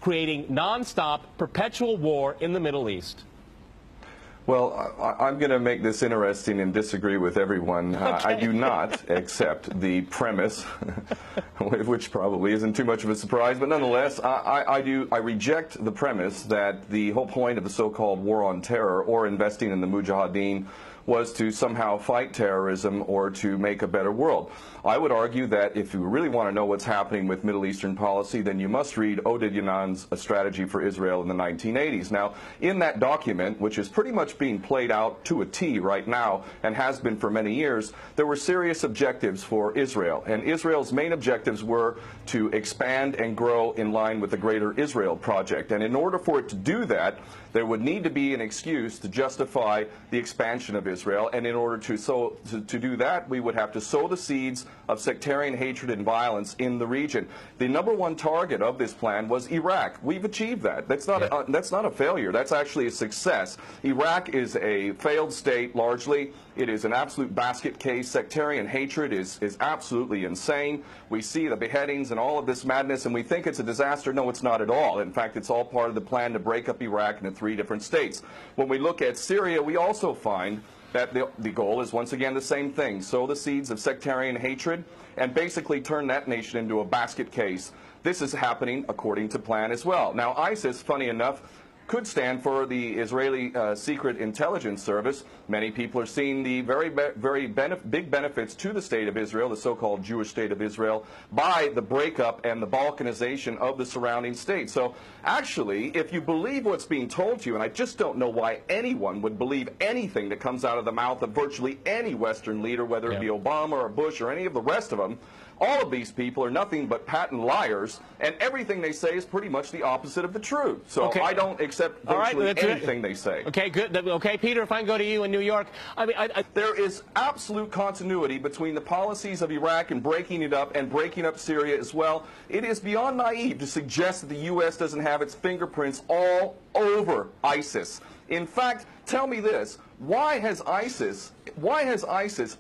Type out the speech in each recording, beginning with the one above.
creating nonstop, perpetual war in the Middle East? Well, I'm going to make this interesting and disagree with everyone. Okay. I do not accept the premise, which probably isn't too much of a surprise, but nonetheless, I reject the premise that the whole point of the so-called war on terror or investing in the Mujahideen was to somehow fight terrorism or to make a better world. I would argue that if you really want to know what's happening with Middle Eastern policy, then you must read Oded Yanan's A Strategy for Israel in the 1980s. Now, in that document, which is pretty much being played out to a T right now and has been for many years, there were serious objectives for Israel. And Israel's main objectives were to expand and grow in line with the Greater Israel Project. And in order for it to do that, there would need to be an excuse to justify the expansion of Israel. And in order to do that, we would have to sow the seeds of sectarian hatred and violence in the region. The number one target of this plan was Iraq. We've achieved that. That's not a failure. That's actually a success. Iraq is a failed state largely. It is an absolute basket case. Sectarian hatred is absolutely insane. We see the beheadings and all of this madness, and we think it's a disaster. No, it's not at all. In fact, it's all part of the plan to break up Iraq into 3 different states. When we look at Syria, we also find that the goal is once again the same thing: sow the seeds of sectarian hatred and basically turn that nation into a basket case. This is happening according to plan as well. Now, ISIS, funny enough, could stand for the Israeli Secret Intelligence Service. Many people are seeing the very big benefits to the state of Israel, the so-called Jewish state of Israel, by the breakup and the balkanization of the surrounding states. So actually, if you believe what's being told to you, and I just don't know why anyone would believe anything that comes out of the mouth of virtually any Western leader, whether it be Obama or Bush or any of the rest of them, all of these people are nothing but patent liars, and everything they say is pretty much the opposite of the truth. So I don't accept virtually anything they say. Okay, good. Okay, Peter, if I can go to you in New York. I mean, there is absolute continuity between the policies of Iraq and breaking it up and breaking up Syria as well. It is beyond naive to suggest that the U.S. doesn't have its fingerprints all over ISIS. In fact, tell me this: why has ISIS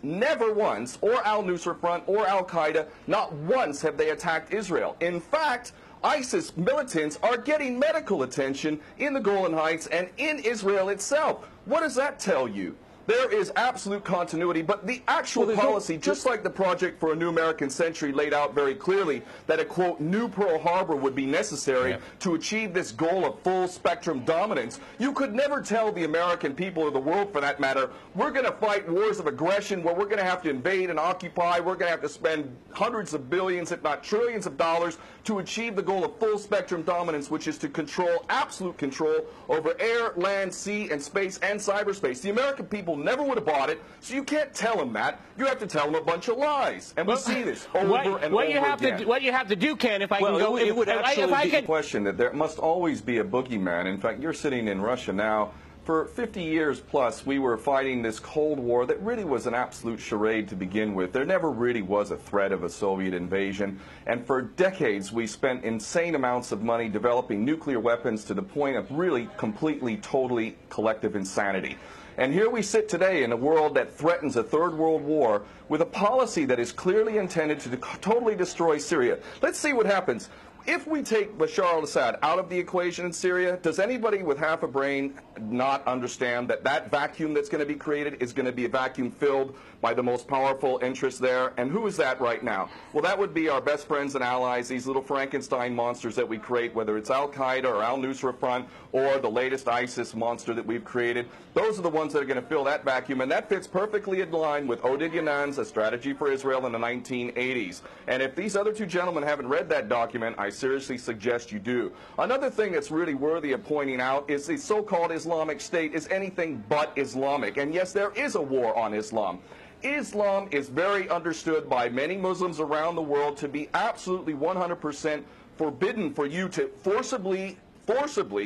never once, or al-Nusra Front or al-Qaeda, not once have they attacked Israel? In fact, ISIS militants are getting medical attention in the Golan Heights and in Israel itself. What does that tell you? There is absolute continuity, but the actual policy, just like the Project for a New American Century laid out very clearly, that a, quote, new Pearl Harbor would be necessary to achieve this goal of full spectrum dominance. You could never tell the American people, or the world for that matter, we're going to fight wars of aggression where we're going to have to invade and occupy, we're going to have to spend hundreds of billions, if not trillions of dollars to achieve the goal of full spectrum dominance, which is to control, absolute control over air, land, sea, and space and cyberspace. The American people never would have bought it, so you can't tell them that. You have to tell them a bunch of lies. And we see this over and over again. What you have to do, Ken, if I can go... It would actually be a question that there must always be a boogeyman. In fact, you're sitting in Russia now. For 50 years plus, we were fighting this Cold War that really was an absolute charade to begin with. There never really was a threat of a Soviet invasion. And for decades, we spent insane amounts of money developing nuclear weapons to the point of really completely, totally collective insanity. And here we sit today in a world that threatens a third world war with a policy that is clearly intended to totally destroy Syria. Let's see what happens. If we take Bashar al-Assad out of the equation in Syria, does anybody with half a brain not understand that that vacuum that's going to be created is going to be a vacuum filled by the most powerful interests there? And who is that right now? Well, that would be our best friends and allies, these little Frankenstein monsters that we create, whether it's al-Qaeda or al-Nusra Front or the latest ISIS monster that we've created. Those are the ones that are going to fill that vacuum, and that fits perfectly in line with Oded Yanan's A Strategy for Israel in the 1980s. And if these other two gentlemen haven't read that document, I seriously suggest you do. Another thing that's really worthy of pointing out is the so-called Islamic State is anything but Islamic. And yes, there is a war on Islam. Islam is very understood by many Muslims around the world to be absolutely 100% forbidden for you to forcibly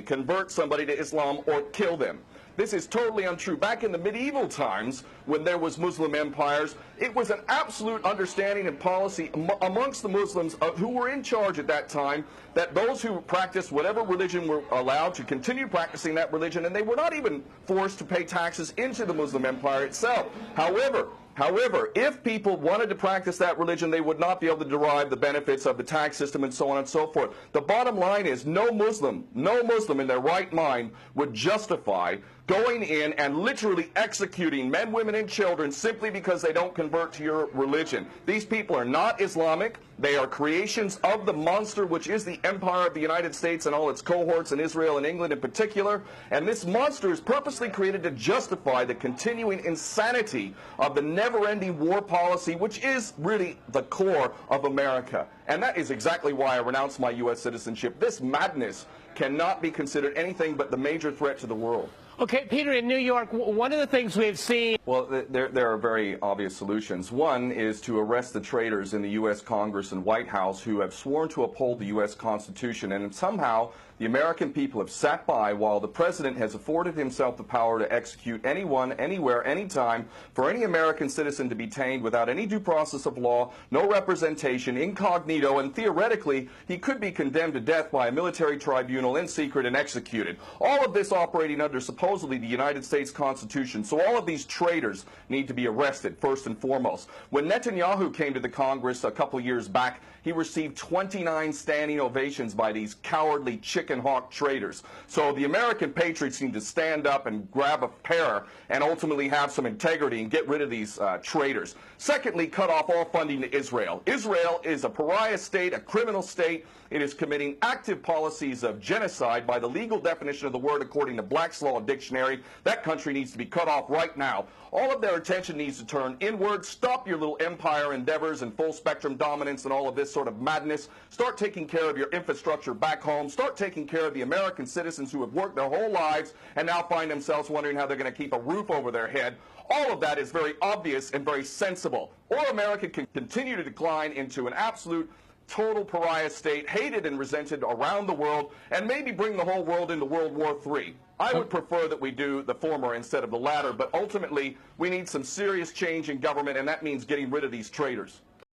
convert somebody to Islam or kill them. This is totally untrue. Back in the medieval times, when there was Muslim empires, it was an absolute understanding and policy amongst the Muslims who were in charge at that time that those who practiced whatever religion were allowed to continue practicing that religion, and they were not even forced to pay taxes into the Muslim empire itself. However, However, if people wanted to practice that religion, they would not be able to derive the benefits of the tax system and so on and so forth. The bottom line is no Muslim in their right mind would justify going in and literally executing men, women, and children simply because they don't convert to your religion. These people are not Islamic. They are creations of the monster, which is the empire of the United States and all its cohorts in Israel and England in particular. And this monster is purposely created to justify the continuing insanity of the never-ending war policy, which is really the core of America. And that is exactly why I renounced my U.S. citizenship. This madness cannot be considered anything but the major threat to the world. Okay, Peter, in New York, one of the things we've seen... Well, there are very obvious solutions. One is to arrest the traitors in the U.S. Congress and White House who have sworn to uphold the U.S. Constitution, and somehow the American people have sat by while the president has afforded himself the power to execute anyone, anywhere, anytime, for any American citizen to be detained without any due process of law, no representation, incognito, and theoretically he could be condemned to death by a military tribunal in secret and executed. All of this operating under supposedly the United States Constitution. So all of these traitors need to be arrested, first and foremost. When Netanyahu came to the Congress a couple years back, he received 29 standing ovations by these cowardly chicken hawk traitors. So the American patriots need to stand up and grab a pair and ultimately have some integrity and get rid of these traitors. Secondly, cut off all funding to Israel. Israel is a pariah state, a criminal state. It is committing active policies of genocide by the legal definition of the word according to Black's Law Dictionary. That country needs to be cut off right now. All of their attention needs to turn inward. Stop your little empire endeavors and full spectrum dominance and all of this sort of madness. Start taking care of your infrastructure back home. Start taking care of the American citizens who have worked their whole lives and now find themselves wondering how they're going to keep a roof over their head. All of that is very obvious and very sensible. Or America can continue to decline into an absolute total pariah state, hated and resented around the world, and maybe bring the whole world into World War III. I would prefer that we do the former instead of the latter, but ultimately we need some serious change in government, and that means getting rid of these traitors.